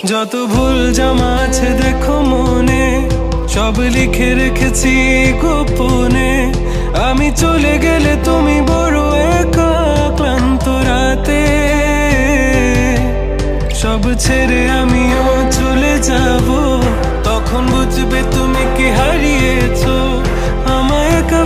যত ভুল জামা আছে দেখো মনে, সব লিখে রেখেছি গোপনে। আমি চলে গেলে তুমি বড় একা ক্লান্ত রাতে, সব ছেড়ে আমিও চলে যাব। তখন বুঝবে তুমি কি হারিয়েছো, আমায় একা